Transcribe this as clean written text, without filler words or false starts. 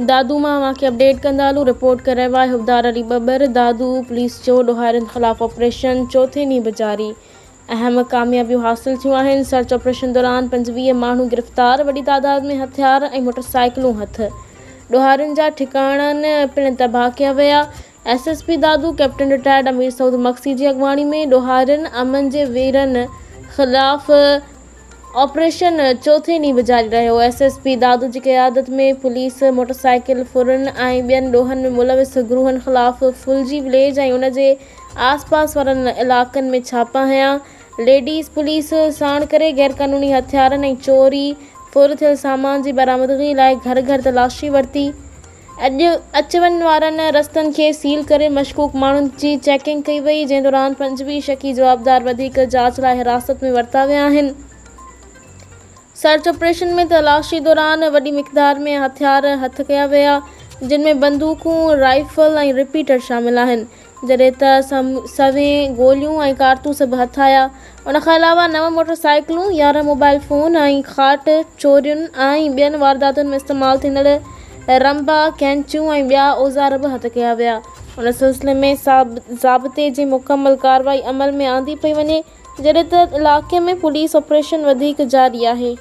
दादू मां के अपडेट कंदा हलूं। रिपोर्ट करे रहियो आहे हुबदार अली बबर। दादू पुलिस जो ॾोहारियुनि ख़िलाफ़ ऑपरेशन चौथे ॾींहुं बि जारी। अहम कामयाबियूं हासिल थियूं आहिनि। सर्च ऑपरेशन दौरान 25 माण्हू गिरफ़्तार। वॾी तादाद में हथियार ऐं मोटरसाइकिलूं हथ। ॾोहारियुनि जा ठिकाणनि पिणु तबाह कया विया। SSP दादू कैप्टन रिटायर्ड अमीर सऊद मक्सी जी अॻवानी में ॾोहारियुनि अमन जे वीरनि ख़िलाफ़ ऑपरेशन चौथे ॾींहुं बि जारी रहियो। SSP दादू जी क़यादत में पुलिस मोटरसाइकिल फुरन ऐं ॿियनि ॾोहनि में मुलविस ग्रूहनि ख़िलाफ़ फुलजी विलेज ऐं उन जे आसपास वारनि इलाक़नि में छापा हया। लेडीज़ पुलिस साण करे गैरकानूनी हथियारनि ऐं चोरी फुर थियल सामान जी बरामदगी लाइ घर घर तलाशी वरिती। अॼु अचु वञु वारनि रस्तनि खे सील करे मशकूक माण्हुनि जी चेकिंग कई वई, जंहिं दौरान 25 शकी जवाबदार वधीक जांच लाइ हिरासत में वरिता विया आहिनि। सर्च ऑपरेशन में तलाशी दौरान वॾी मिक़दार में हथियार हथ कया विया, जिन में बंदूकूं, राइफल ऐं रिपीटर शामिल आहिनि, जॾहिं त सवें गोलियूं ऐं कारतूस बि हथ आया। उन खां अलावा 9 मोटरसाइकिलूं, 11 मोबाइल फ़ोन ऐं खाट, चोरियुनि ऐं ॿियनि वारदातुनि में इस्तेमालु थींदड़ रंबा, कैंचियूं ऐं ॿिया औज़ार बि हथ कया विया। उन सिलसिले में ज़ाब्ते जी मुकमल कार्रवाई अमल में आंदी पई वञे, जॾहिं त इलाइक़े में पुलिस ऑपरेशन वधीक जारी आहे।